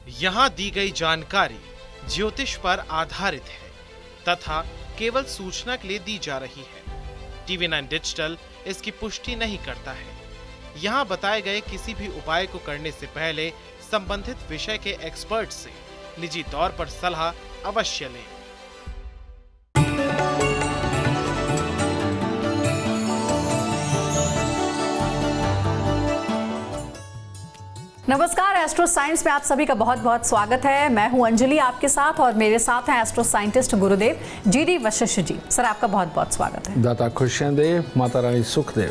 यहाँ दी गई जानकारी ज्योतिष पर आधारित है तथा केवल सूचना के लिए दी जा रही है। टीवी 9 डिजिटल इसकी पुष्टि नहीं करता है। यहाँ बताए गए किसी भी उपाय को करने से पहले संबंधित विषय के एक्सपर्ट से निजी तौर पर सलाह अवश्य लें। नमस्कार, एस्ट्रो साइंस में आप सभी का बहुत बहुत स्वागत है। मैं हूं अंजलि आपके साथ और मेरे साथ हैं एस्ट्रो साइंटिस्ट गुरुदेव जी.डी. वशिष्ठ जी। सर, आपका बहुत बहुत स्वागत है। दाता खुशियां दे, माता रानी सुख दे।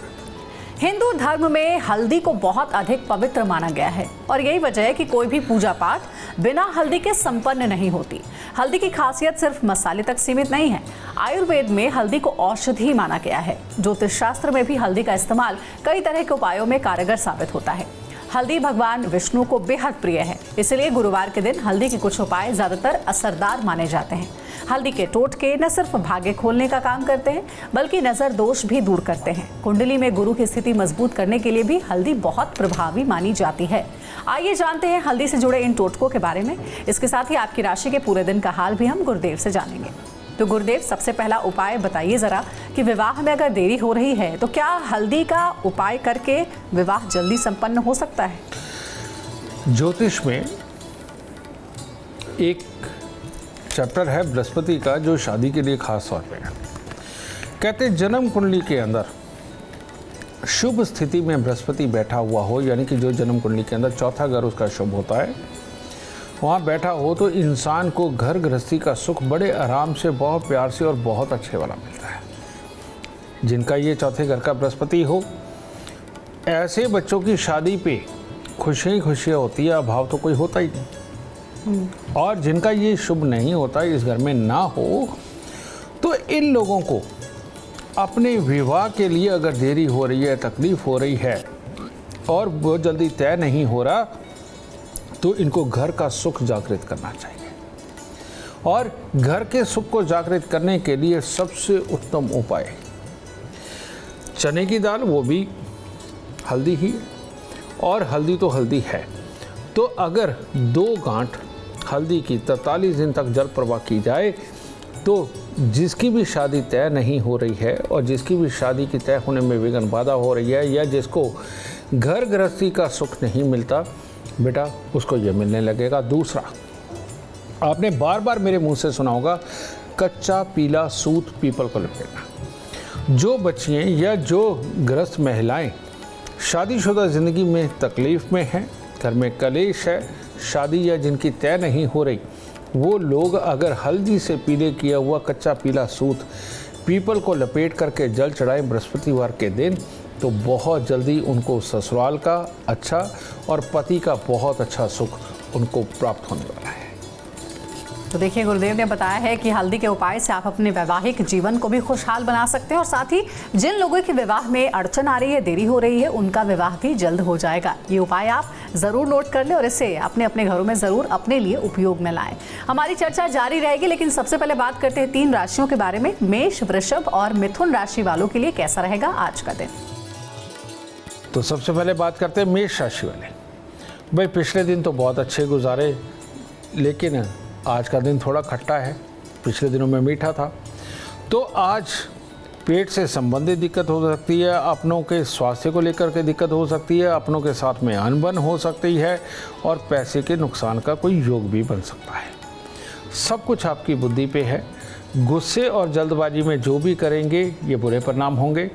हिंदू धर्म में हल्दी को बहुत अधिक पवित्र माना गया है और यही वजह है कि कोई भी पूजा पाठ बिना हल्दी के संपन्न नहीं होती। हल्दी की खासियत सिर्फ मसाले तक सीमित नहीं है। आयुर्वेद में हल्दी को औषधि माना गया है। ज्योतिष शास्त्र में भी हल्दी का इस्तेमाल कई तरह के उपायों में कारगर साबित होता है। हल्दी भगवान विष्णु को बेहद प्रिय है, इसलिए गुरुवार के दिन हल्दी के कुछ उपाय ज्यादातर असरदार माने जाते हैं। हल्दी के टोटके न सिर्फ भाग्य खोलने का काम करते हैं बल्कि नजर दोष भी दूर करते हैं। कुंडली में गुरु की स्थिति मजबूत करने के लिए भी हल्दी बहुत प्रभावी मानी जाती है। आइए जानते हैं हल्दी से जुड़े इन टोटकों के बारे में। इसके साथ ही आपकी राशि के पूरे दिन का हाल भी हम गुरुदेव से जानेंगे। तो गुरुदेव, सबसे पहला उपाय बताइए जरा कि विवाह में अगर देरी हो रही है तो क्या हल्दी का उपाय करके विवाह जल्दी संपन्न हो सकता है? ज्योतिष में एक चैप्टर है बृहस्पति का जो शादी के लिए खास तौर पे है। कहते हैं जन्म कुंडली के अंदर शुभ स्थिति में बृहस्पति बैठा हुआ हो, यानी कि जो जन्म कुंडली के अंदर चौथा घर उसका शुभ होता है, वहाँ बैठा हो तो इंसान को घर गृहस्थी का सुख बड़े आराम से, बहुत प्यार से और बहुत अच्छे वाला मिलता है। जिनका ये चौथे घर का बृहस्पति हो, ऐसे बच्चों की शादी पे खुशियाँ ही खुशियाँ होती है, अभाव तो कोई होता ही नहीं। और जिनका ये शुभ नहीं होता, इस घर में ना हो, तो इन लोगों को अपने विवाह के लिए अगर देरी हो रही है, तकलीफ हो रही है और बहुत जल्दी तय नहीं हो रहा, तो इनको घर का सुख जागृत करना चाहिए। और घर के सुख को जागृत करने के लिए सबसे उत्तम उपाय चने की दाल, वो भी हल्दी ही, और हल्दी तो हल्दी है, तो अगर 2 गांठ हल्दी की 43 दिन तक जल प्रवाह की जाए तो जिसकी भी शादी तय नहीं हो रही है और जिसकी भी शादी की तय होने में विघ्न बाधा हो रही है या जिसको घर गृहस्थी का सुख नहीं मिलता, बेटा उसको ये मिलने लगेगा। दूसरा, आपने बार बार मेरे मुंह से सुना होगा, कच्चा पीला सूत पीपल को लपेटना। जो बच्चियाँ या जो गृहस्थ महिलाएं शादीशुदा ज़िंदगी में तकलीफ़ में हैं, घर में कलेश है, शादी या जिनकी तय नहीं हो रही, वो लोग अगर हल्दी से पीले किया हुआ कच्चा पीला सूत पीपल को लपेट करके जल चढ़ाएं बृहस्पतिवार के दिन, तो बहुत जल्दी उनको ससुराल का अच्छा और पति का बहुत अच्छा सुख उनको प्राप्त होने वाला है। तो देखिए, गुरुदेव ने बताया है कि हल्दी के उपाय से आप अपने वैवाहिक जीवन को भी खुशहाल बना सकते हैं और साथ ही जिन लोगों के विवाह में अड़चन आ रही है, देरी हो रही है, उनका विवाह भी जल्द हो जाएगा। ये उपाय आप ज़रूर नोट कर लें और इसे अपने अपने घरों में ज़रूर अपने लिए उपयोग में लाएं। हमारी चर्चा जारी रहेगी, लेकिन सबसे पहले बात करते हैं 3 राशियों के बारे में। मेष, वृषभ और मिथुन राशि वालों के लिए कैसा रहेगा आज का दिन? तो सबसे पहले बात करते हैं मेष राशि वाले। भाई, पिछले दिन तो बहुत अच्छे गुजारे, लेकिन आज का दिन थोड़ा खट्टा है। पिछले दिनों में मीठा था, तो आज पेट से संबंधित दिक्कत हो सकती है, अपनों के स्वास्थ्य को लेकर के दिक्कत हो सकती है, अपनों के साथ में अनबन हो सकती है और पैसे के नुकसान का कोई योग भी बन सकता है। सब कुछ आपकी बुद्धि पे है। गुस्से और जल्दबाजी में जो भी करेंगे ये बुरे परिणाम होंगे,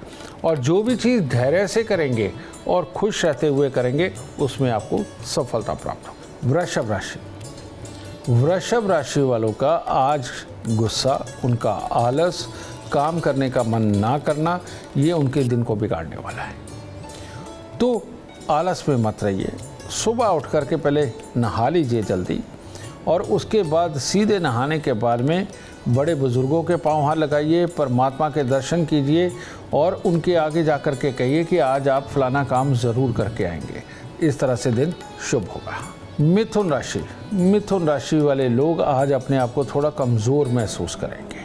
और जो भी चीज़ धैर्य से करेंगे और खुश रहते हुए करेंगे उसमें आपको सफलता प्राप्त होगी। वृषभ राशि, वृषभ राशि वालों का आज गुस्सा, उनका आलस, काम करने का मन ना करना, ये उनके दिन को बिगाड़ने वाला है। तो आलस में मत रहिए। सुबह उठ करके पहले नहा लीजिए जल्दी, और उसके बाद सीधे नहाने के बाद में बड़े बुजुर्गों के पाँव हाथ लगाइए, परमात्मा के दर्शन कीजिए और उनके आगे जा कर के कहिए कि आज आप फलाना काम ज़रूर करके आएंगे। इस तरह से दिन शुभ होगा। मिथुन राशि, मिथुन राशि वाले लोग आज अपने आप को थोड़ा कमज़ोर महसूस करेंगे।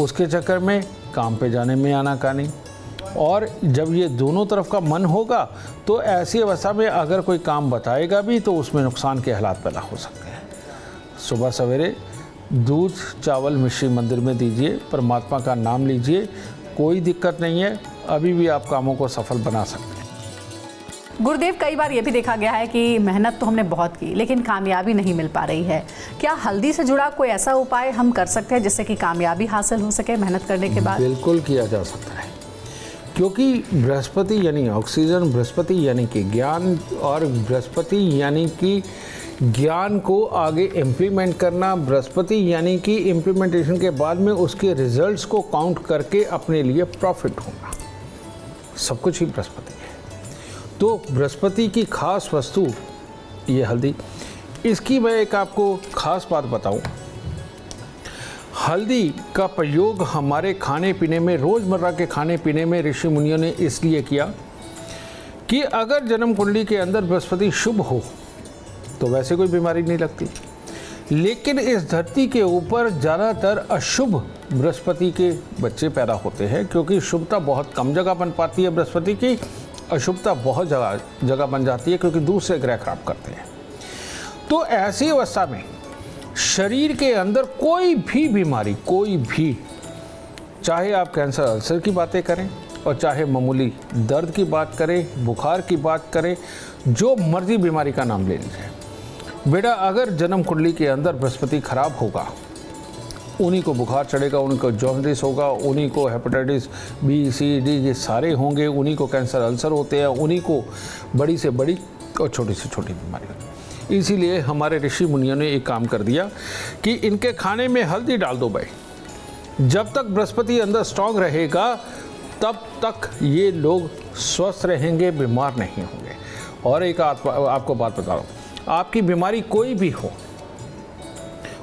उसके चक्कर में काम पे जाने में आनाकानी, और जब ये दोनों तरफ का मन होगा तो ऐसी अवस्था में अगर कोई काम बताएगा भी तो उसमें नुकसान के हालात पैदा हो सकते हैं। सुबह सवेरे दूध चावल मिश्री मंदिर में दीजिए, परमात्मा का नाम लीजिए, कोई दिक्कत नहीं है, अभी भी आप कामों को सफल बना सकते हैं। गुरुदेव, कई बार ये भी देखा गया है कि मेहनत तो हमने बहुत की लेकिन कामयाबी नहीं मिल पा रही है। क्या हल्दी से जुड़ा कोई ऐसा उपाय हम कर सकते हैं जिससे कि कामयाबी हासिल हो सके मेहनत करने के बाद? बिल्कुल किया जा सकता है, क्योंकि बृहस्पति यानी ऑक्सीजन, बृहस्पति यानी कि ज्ञान, और बृहस्पति यानी कि ज्ञान को आगे इम्प्लीमेंट करना, बृहस्पति यानी कि इम्प्लीमेंटेशन के बाद में उसके रिजल्ट्स को काउंट करके अपने लिए प्रॉफिट होना, सब कुछ ही बृहस्पति है। तो बृहस्पति की खास वस्तु ये हल्दी। इसकी मैं एक आपको खास बात बताऊं, हल्दी का प्रयोग हमारे खाने पीने में, रोज़मर्रा के खाने पीने में ऋषि मुनियों ने इसलिए किया कि अगर जन्म कुंडली के अंदर बृहस्पति शुभ हो तो वैसे कोई बीमारी नहीं लगती, लेकिन इस धरती के ऊपर ज़्यादातर अशुभ बृहस्पति के बच्चे पैदा होते हैं, क्योंकि शुभता बहुत कम जगह बन पाती है बृहस्पति की, अशुभता बहुत जगह बन जाती है क्योंकि दूसरे ग्रह खराब करते हैं। तो ऐसी अवस्था में शरीर के अंदर कोई भी बीमारी, कोई भी, चाहे आप कैंसर अल्सर की बातें करें और चाहे मामूली दर्द की बात करें, बुखार की बात करें, जो मर्जी बीमारी का नाम ले लीजिए, बेटा अगर जन्म कुंडली के अंदर बृहस्पति खराब होगा, उन्हीं को बुखार चढ़ेगा, उन्हीं को जॉन्डिस होगा, उन्हीं को हेपेटाइटिस बी सी डी ये सारे होंगे, उन्हीं को कैंसर अल्सर होते हैं, उन्हीं को बड़ी से बड़ी और छोटी से छोटी बीमारी। इसीलिए हमारे ऋषि मुनियों ने एक काम कर दिया कि इनके खाने में हल्दी डाल दो भाई, जब तक बृहस्पति अंदर स्ट्रांग रहेगा तब तक ये लोग स्वस्थ रहेंगे, बीमार नहीं होंगे। और एक आपको बात बता रहा हूँ, आपकी बीमारी कोई भी हो,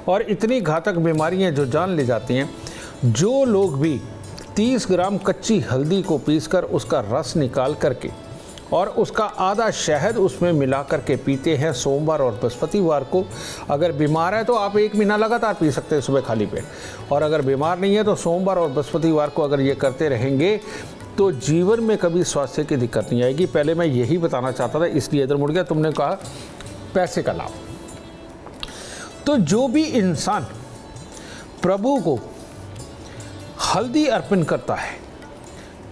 और इतनी घातक बीमारियां जो जान ले जाती हैं, जो लोग भी 30 ग्राम कच्ची हल्दी को पीसकर उसका रस निकाल करके और उसका आधा शहद उसमें मिला करके पीते हैं सोमवार और बृहस्पतिवार को, अगर बीमार है तो आप 1 महीना लगातार पी सकते हैं सुबह खाली पेट, और अगर बीमार नहीं है तो सोमवार और बृहस्पतिवार को अगर ये करते रहेंगे तो जीवन में कभी स्वास्थ्य की दिक्कत नहीं आएगी। पहले मैं यही बताना चाहता था, इसलिए इधर मुड़ गया, तुमने कहा पैसे का लाभ। तो जो भी इंसान प्रभु को हल्दी अर्पण करता है,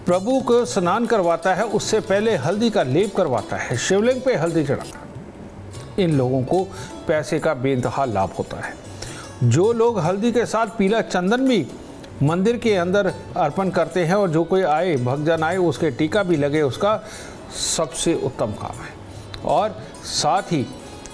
प्रभु को स्नान करवाता है, उससे पहले हल्दी का लेप करवाता है, शिवलिंग पे हल्दी चढ़ाता है, इन लोगों को पैसे का बेइंतहा लाभ होता है। जो लोग हल्दी के साथ पीला चंदन भी मंदिर के अंदर अर्पण करते हैं, और जो कोई आए भक्तजन आए उसके टीका भी लगे, उसका सबसे उत्तम काम है। और साथ ही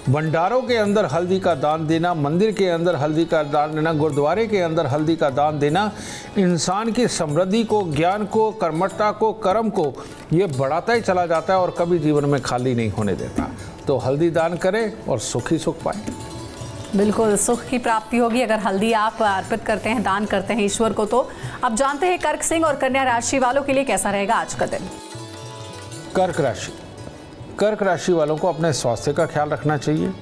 भंडारों के अंदर हल्दी का दान देना, मंदिर के अंदर हल्दी का दान देना, गुरुद्वारे के अंदर हल्दी का दान देना इंसान की समृद्धि को, ज्ञान को, कर्मठता को, कर्म को ये बढ़ाता ही चला जाता है और कभी जीवन में खाली नहीं होने देता। तो हल्दी दान करें और सुख ही सुख पाएं। बिल्कुल सुख की प्राप्ति होगी अगर हल्दी आप अर्पित करते हैं, दान करते हैं ईश्वर को। तो अब जानते हैं कर्क सिंह और कन्या राशि वालों के लिए कैसा रहेगा आज का दिन। कर्क राशि वालों को अपने स्वास्थ्य का ख्याल रखना चाहिए,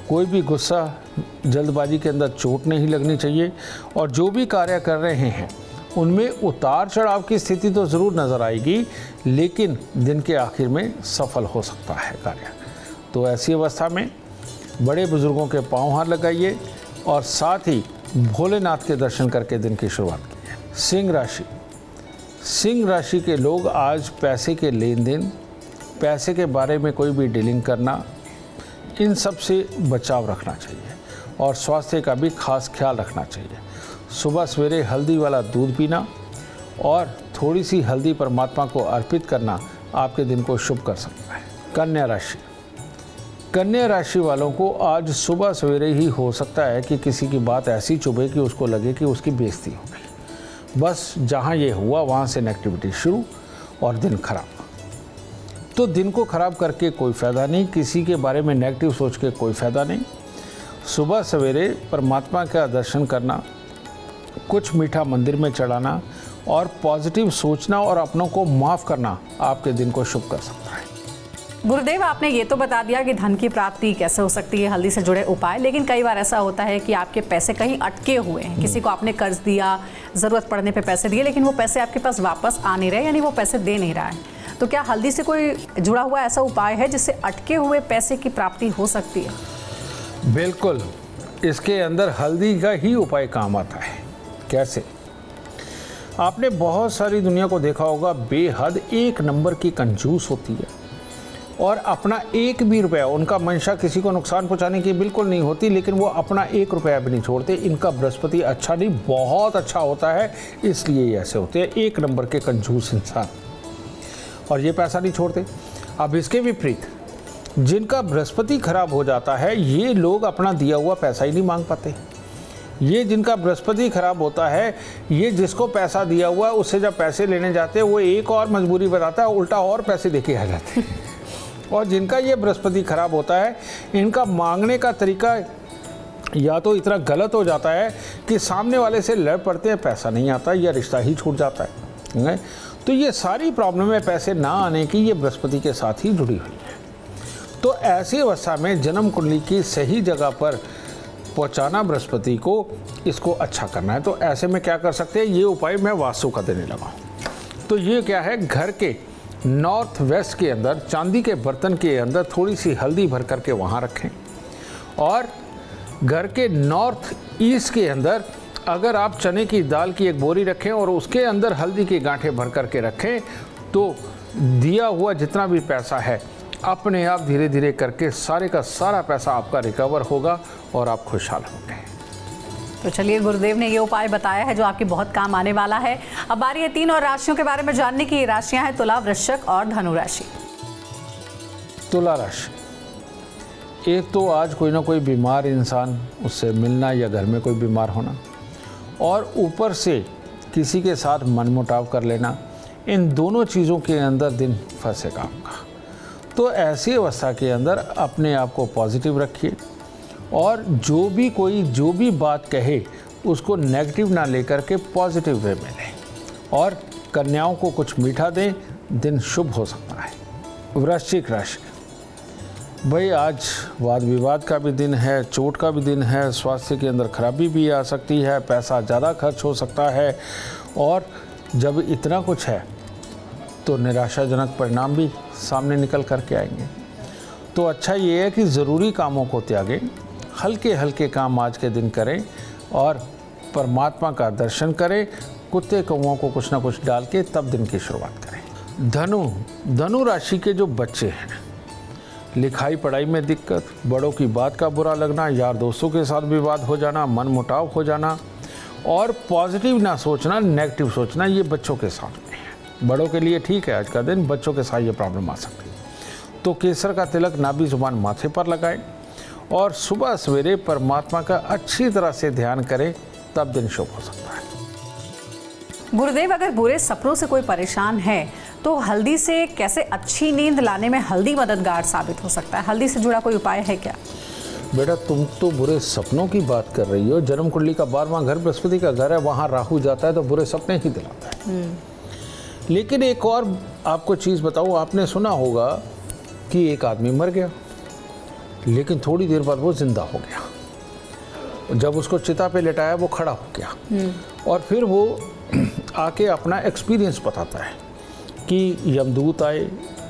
कोई भी गुस्सा जल्दबाजी के अंदर चोट नहीं लगनी चाहिए, और जो भी कार्य कर रहे हैं उनमें उतार चढ़ाव की स्थिति तो ज़रूर नज़र आएगी, लेकिन दिन के आखिर में सफल हो सकता है कार्य। तो ऐसी अवस्था में बड़े बुजुर्गों के पांव हाथ लगाइए और साथ ही भोलेनाथ के दर्शन करके दिन की शुरुआत कीजिए। सिंह राशि के लोग आज पैसे के लेन देन, पैसे के बारे में कोई भी डीलिंग करना, इन सब से बचाव रखना चाहिए और स्वास्थ्य का भी खास ख्याल रखना चाहिए। सुबह सवेरे हल्दी वाला दूध पीना और थोड़ी सी हल्दी परमात्मा को अर्पित करना आपके दिन को शुभ कर सकता है। कन्या राशि वालों को आज सुबह सवेरे ही हो सकता है कि किसी की बात ऐसी चुभे कि उसको लगे कि उसकी बेइज्जती हो गई। बस जहाँ ये हुआ वहाँ से नेगेटिविटी शुरू और दिन खराब। तो दिन को खराब करके कोई फ़ायदा नहीं, किसी के बारे में नेगेटिव सोच के कोई फ़ायदा नहीं। सुबह सवेरे परमात्मा का दर्शन करना, कुछ मीठा मंदिर में चढ़ाना और पॉजिटिव सोचना और अपनों को माफ़ करना आपके दिन को शुभ कर सकता है। गुरुदेव, आपने ये तो बता दिया कि धन की प्राप्ति कैसे हो सकती है, हल्दी से जुड़े उपाय, लेकिन कई बार ऐसा होता है कि आपके पैसे कहीं अटके हुए हैं, किसी को आपने कर्ज दिया, ज़रूरत पड़ने पे पैसे दिए, लेकिन वो पैसे आपके पास वापस आ नहीं रहे, यानी वो पैसे दे नहीं रहा है, तो क्या हल्दी से कोई जुड़ा हुआ ऐसा उपाय है जिससे अटके हुए पैसे की प्राप्ति हो सकती है? बिल्कुल, इसके अंदर हल्दी का ही उपाय काम आता है। कैसे? आपने बहुत सारी दुनिया को देखा होगा, बेहद एक नंबर की कंजूस होती है और अपना एक भी रुपया, उनका मंशा किसी को नुकसान पहुंचाने की बिल्कुल नहीं होती, लेकिन वो अपना एक रुपया भी नहीं छोड़ते। इनका बृहस्पति अच्छा नहीं, बहुत अच्छा होता है, इसलिए ये ऐसे होते हैं, एक नंबर के कंजूस इंसान, और ये पैसा नहीं छोड़ते। अब इसके विपरीत जिनका बृहस्पति खराब हो जाता है, ये लोग अपना दिया हुआ पैसा ही नहीं मांग पाते। ये जिनका बृहस्पति खराब होता है, ये जिसको पैसा दिया हुआ है उससे जब पैसे लेने जाते हैं वो एक और मजबूरी बताता है, उल्टा और पैसे देके आ जाते हैं। और जिनका ये बृहस्पति खराब होता है, इनका मांगने का तरीका या तो इतना गलत हो जाता है कि सामने वाले से लड़ पड़ते हैं, पैसा नहीं आता या रिश्ता ही छूट जाता है। तो ये सारी प्रॉब्लम है पैसे ना आने की, ये बृहस्पति के साथ ही जुड़ी हुई है। तो ऐसी अवस्था में जन्म कुंडली की सही जगह पर पहुंचाना बृहस्पति को, इसको अच्छा करना है। तो ऐसे में क्या कर सकते हैं, ये उपाय मैं वास्तु का देने लगा। तो ये क्या है, घर के नॉर्थ वेस्ट के अंदर चांदी के बर्तन के अंदर थोड़ी सी हल्दी भर करके वहाँ रखें, और घर के नॉर्थ ईस्ट के अंदर अगर आप चने की दाल की एक बोरी रखें और उसके अंदर हल्दी के गांठें भर करके रखें, तो दिया हुआ जितना भी पैसा है अपने आप धीरे धीरे करके सारे का सारा पैसा आपका रिकवर होगा और आप खुशहाल होंगे। तो चलिए, गुरुदेव ने ये उपाय बताया है जो आपके बहुत काम आने वाला है। अब बारी है 3 और राशियों के बारे में जानने की। राशियां हैं तुला, वृश्चिक और धनु राशि। तुला राशि, एक तो आज कोई ना कोई बीमार इंसान, उससे मिलना या घर में कोई बीमार होना, और ऊपर से किसी के साथ मनमुटाव कर लेना, इन दोनों चीज़ों के अंदर दिन फंसेगा आपका। तो ऐसी अवस्था के अंदर अपने आप को पॉजिटिव रखिए, और जो भी बात कहे उसको नेगेटिव ना लेकर के पॉजिटिव वे में लें, और कन्याओं को कुछ मीठा दें, दिन शुभ हो सकता है। वृश्चिक राशि, भाई आज वाद विवाद का भी दिन है, चोट का भी दिन है, स्वास्थ्य के अंदर खराबी भी आ सकती है, पैसा ज़्यादा खर्च हो सकता है, और जब इतना कुछ है तो निराशाजनक परिणाम भी सामने निकल करके आएंगे। तो अच्छा ये है कि ज़रूरी कामों को त्यागें, हल्के हल्के काम आज के दिन करें और परमात्मा का दर्शन करें, कुत्ते कौओं को कुछ ना कुछ डाल के तब दिन की शुरुआत करें। धनु राशि के जो बच्चे हैं, लिखाई पढ़ाई में दिक्कत, बड़ों की बात का बुरा लगना, यार दोस्तों के साथ विवाद हो जाना, मन मुटाव हो जाना, और पॉजिटिव ना सोचना, नेगेटिव सोचना, ये बच्चों के साथ में है। बड़ों के लिए ठीक है आज का दिन, बच्चों के साथ ये प्रॉब्लम आ सकती है। तो केसर का तिलक नाभि जुबान माथे पर लगाएं और सुबह सवेरे परमात्मा का अच्छी तरह से ध्यान करें, तब दिन शुभ हो सकता है। गुरुदेव, अगर बुरे सपनों से कोई परेशान है तो हल्दी से कैसे अच्छी नींद लाने में हल्दी मददगार साबित हो सकता है? हल्दी से जुड़ा कोई उपाय है क्या? बेटा, तुम तो बुरे सपनों की बात कर रही हो। जन्म कुंडली का 12वां घर बृहस्पति का घर है, वहाँ राहु जाता है तो बुरे सपने ही दिलाता है। लेकिन एक और आपको चीज़ बताऊँ, आपने सुना होगा कि एक आदमी मर गया, लेकिन थोड़ी देर बाद वो जिंदा हो गया। जब उसको चिता पे लेटाया वो खड़ा हो गया, और फिर वो आके अपना एक्सपीरियंस बताता है कि यमदूत आए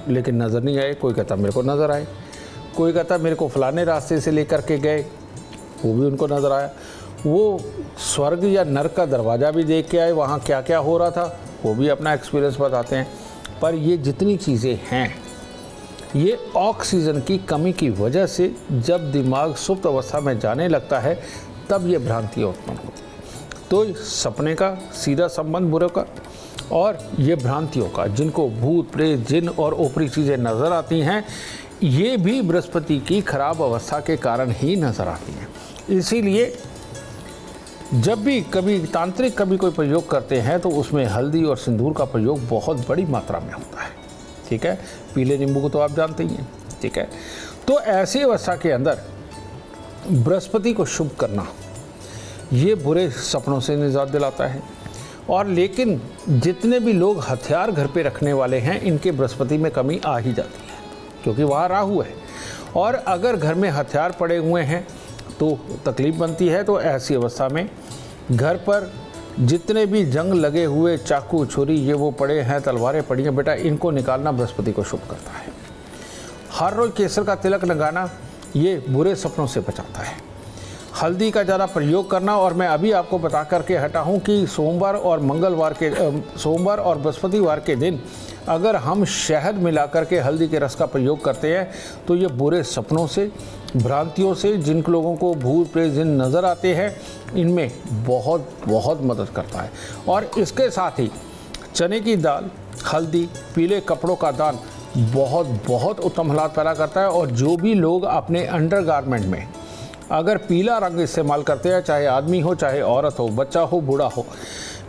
लेकिन नज़र नहीं आए, कोई कहता मेरे को नज़र आए, कोई कहता मेरे को फलाने रास्ते से लेकर के गए, वो भी उनको नज़र आया, वो स्वर्ग या नरक का दरवाज़ा भी देख के आए, वहाँ क्या क्या हो रहा था वो भी अपना एक्सपीरियंस बताते हैं। पर ये जितनी चीज़ें हैं, ये ऑक्सीजन की कमी की वजह से जब दिमाग सुप्त अवस्था में जाने लगता है तब ये भ्रांतियाँ उत्पन्न होती हैं। तो सपने का सीधा संबंध बुरे का और ये भ्रांतियों का, जिनको भूत प्रेत जिन और ऊपरी चीज़ें नज़र आती हैं, ये भी बृहस्पति की खराब अवस्था के कारण ही नज़र आती हैं। इसीलिए जब भी कभी तांत्रिक कभी कोई प्रयोग करते हैं तो उसमें हल्दी और सिंदूर का प्रयोग बहुत बड़ी मात्रा में होता है। ठीक है, पीले नींबू को तो आप जानते ही हैं। ठीक है, तो ऐसी अवस्था के अंदर बृहस्पति को शुभ करना ये बुरे सपनों से निजात दिलाता है। और लेकिन जितने भी लोग हथियार घर पे रखने वाले हैं, इनके बृहस्पति में कमी आ ही जाती है। क्योंकि वहाँ राहु है। और अगर घर में हथियार पड़े हुए हैं तो तकलीफ बनती है। तो ऐसी अवस्था में घर पर जितने भी जंग लगे हुए चाकू छुरी ये वो पड़े हैं, तलवारें पड़ी हैं, बेटा इनको निकालना बृहस्पति को शुभ करता है। हर रोज केसर का तिलक लगाना ये बुरे सपनों से बचाता है। हल्दी का ज़्यादा प्रयोग करना, और मैं अभी आपको बता करके हटा हूँ कि सोमवार और बृहस्पतिवार के दिन अगर हम शहद मिलाकर के हल्दी के रस का प्रयोग करते हैं तो ये बुरे सपनों से, भ्रांतियों से, जिन लोगों को भूत प्रेत जिन नज़र आते हैं, इनमें बहुत बहुत मदद करता है। और इसके साथ ही चने की दाल, हल्दी, पीले कपड़ों का दान बहुत बहुत उत्तम हालात पैदा करता है। और जो भी लोग अपने अंडरगारमेंट में अगर पीला रंग इस्तेमाल करते हैं, चाहे आदमी हो, चाहे औरत हो, बच्चा हो, बूढ़ा हो,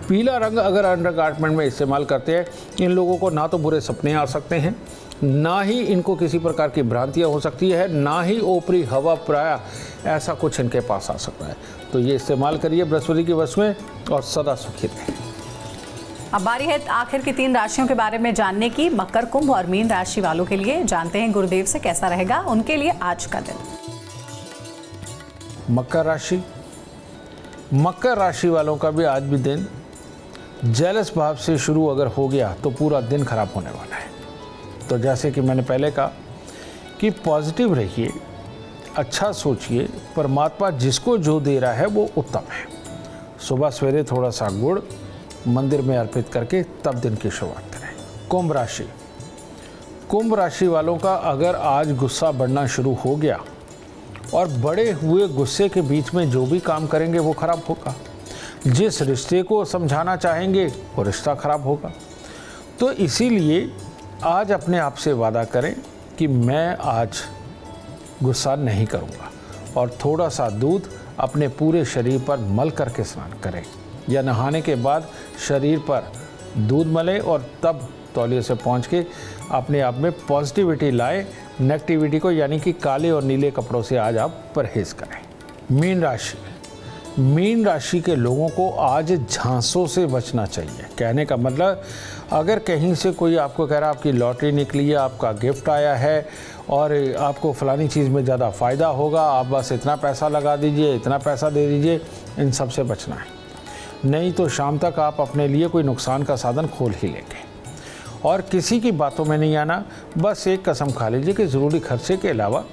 पीला रंग अगर अंडरगारमेंट में इस्तेमाल करते हैं, इन लोगों को ना तो बुरे सपने आ सकते हैं, ना ही इनको किसी प्रकार की भ्रांतियाँ हो सकती है, ना ही ऊपरी हवा प्राय ऐसा कुछ इनके पास आ सकता है। तो ये इस्तेमाल करिए बृहस्पति के वश में और सदा सुखी रहें। अब बारी है आखिर की 3 राशियों के बारे में जानने की। मकर, कुंभ और मीन राशि वालों के लिए जानते हैं गुरुदेव से कैसा रहेगा उनके लिए आज का दिन। मकर राशि वालों का भी आज भी दिन जेलस भाव से शुरू अगर हो गया तो पूरा दिन खराब होने वाला है। तो जैसे कि मैंने पहले कहा कि पॉजिटिव रहिए, अच्छा सोचिए, परमात्मा जिसको जो दे रहा है वो उत्तम है। सुबह सवेरे थोड़ा सा गुड़ मंदिर में अर्पित करके तब दिन की शुरुआत करें। कुंभ राशि वालों का अगर आज गुस्सा बढ़ना शुरू हो गया और बढ़े हुए गुस्से के बीच में जो भी काम करेंगे वो खराब होगा। जिस रिश्ते को समझाना चाहेंगे वो रिश्ता खराब होगा। तो इसीलिए आज अपने आप से वादा करें कि मैं आज गुस्सा नहीं करूँगा, और थोड़ा सा दूध अपने पूरे शरीर पर मल करके स्नान करें, या नहाने के बाद शरीर पर दूध मलें और तब तौलिए से पहुँच के अपने आप में पॉजिटिविटी लाए। नेगेटिविटी को यानी कि काले और नीले कपड़ों से आज आप परहेज करें। मीन राशि के लोगों को आज झांसों से बचना चाहिए। कहने का मतलब, अगर कहीं से कोई आपको कह रहा है आपकी लॉटरी निकली है, आपका गिफ्ट आया है और आपको फलानी चीज़ में ज़्यादा फ़ायदा होगा, आप बस इतना पैसा लगा दीजिए, इतना पैसा दे दीजिए, इन सब से बचना है। नहीं तो शाम तक आप अपने लिए कोई नुकसान का साधन खोल ही लेंगे। और किसी की बातों में नहीं आना। बस एक कसम खा लीजिए कि ज़रूरी खर्चे के अलावा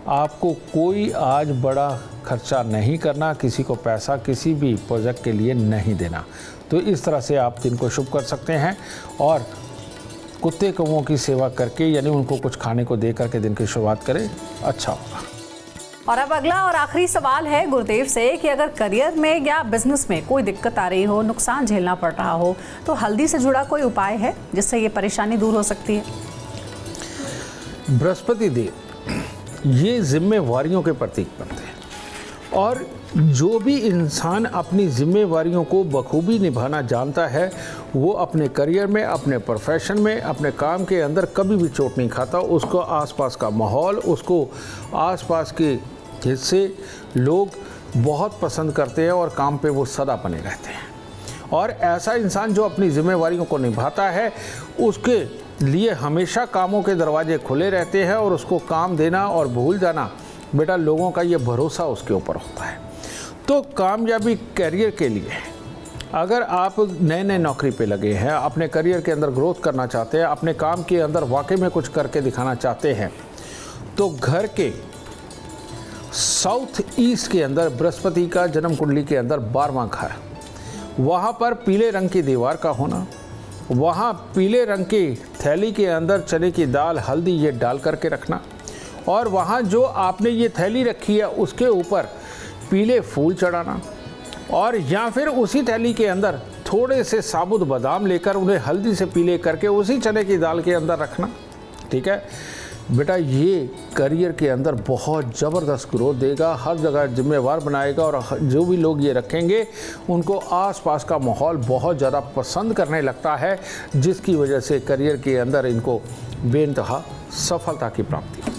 आपको कोई आज बड़ा खर्चा नहीं करना, किसी को पैसा किसी भी प्रोजेक्ट के लिए नहीं देना। तो इस तरह से आप दिन को शुभ कर सकते हैं और कुत्ते कौवों की सेवा करके, यानी उनको कुछ खाने को दे करके दिन की शुरुआत करें, अच्छा होगा। और अब अगला और आखिरी सवाल है गुरुदेव से कि अगर करियर में या बिजनेस में कोई दिक्कत आ रही हो, नुकसान झेलना पड़ रहा हो, तो हल्दी से जुड़ा कोई उपाय है जिससे ये परेशानी दूर हो सकती है? बृहस्पति देव ये जिम्मेवारियों के प्रतीक बनते हैं, और जो भी इंसान अपनी जिम्मेवारियों को बखूबी निभाना जानता है वो अपने करियर में, अपने प्रोफेशन में, अपने काम के अंदर कभी भी चोट नहीं खाता। उसको आसपास का माहौल, उसको आसपास के हिस्से लोग बहुत पसंद करते हैं और काम पे वो सदा बने रहते हैं। और ऐसा इंसान जो अपनी जिम्मेवारियों को निभाता है उसके लिए हमेशा कामों के दरवाजे खुले रहते हैं, और उसको काम देना और भूल जाना, बेटा लोगों का ये भरोसा उसके ऊपर होता है। तो कामयाबी करियर के लिए अगर आप नए नौकरी पे लगे हैं, अपने करियर के अंदर ग्रोथ करना चाहते हैं, अपने काम के अंदर वाकई में कुछ करके दिखाना चाहते हैं, तो घर के साउथ ईस्ट के अंदर बृहस्पति का जन्म कुंडली के अंदर 12वां घर, वहाँ पर पीले रंग की दीवार का होना, वहाँ पीले रंग की थैली के अंदर चने की दाल, हल्दी ये डाल करके रखना, और वहाँ जो आपने ये थैली रखी है उसके ऊपर पीले फूल चढ़ाना, और या फिर उसी थैली के अंदर थोड़े से साबुत बादाम लेकर उन्हें हल्दी से पीले करके उसी चने की दाल के अंदर रखना। ठीक है बेटा, ये करियर के अंदर बहुत ज़बरदस्त ग्रोथ देगा, हर जगह जिम्मेवार बनाएगा, और जो भी लोग ये रखेंगे उनको आसपास का माहौल बहुत ज़्यादा पसंद करने लगता है, जिसकी वजह से करियर के अंदर इनको बेइंतहा सफलता की प्राप्ति होती है।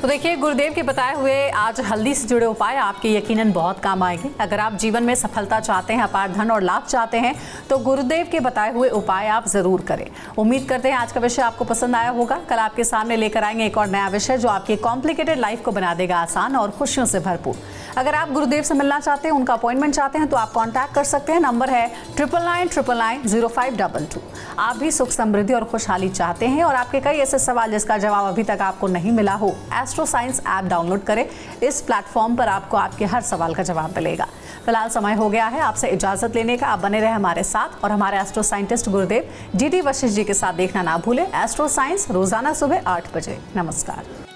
तो देखिए, गुरुदेव के बताए हुए आज हल्दी से जुड़े उपाय आपके यकीनन बहुत काम आएंगे। अगर आप जीवन में सफलता चाहते हैं, अपार धन और लाभ चाहते हैं, तो गुरुदेव के बताए हुए उपाय आप जरूर करें। उम्मीद करते हैं आज का विषय आपको पसंद आया होगा। कल आपके सामने लेकर आएंगे एक और नया विषय जो आपकी कॉम्प्लिकेटेड लाइफ को बना देगा आसान और खुशियों से भरपूर। अगर आप गुरुदेव से मिलना चाहते हैं, उनका अपॉइंटमेंट चाहते हैं, तो आप कॉन्टैक्ट कर सकते हैं। नंबर है 9999990522। आप भी सुख, समृद्धि और खुशहाली चाहते हैं और आपके कई ऐसे सवाल जिसका जवाब अभी तक आपको नहीं मिला हो, एस्ट्रो साइंस ऐप डाउनलोड करें। इस प्लेटफॉर्म पर आपको आपके हर सवाल का जवाब मिलेगा। फिलहाल समय हो गया है आपसे इजाजत लेने का। आप बने रहे हमारे साथ और हमारे एस्ट्रो साइंटिस्ट गुरुदेव GT वशिष्ठ जी के साथ देखना ना भूलें एस्ट्रो साइंस रोजाना सुबह 8 बजे। नमस्कार।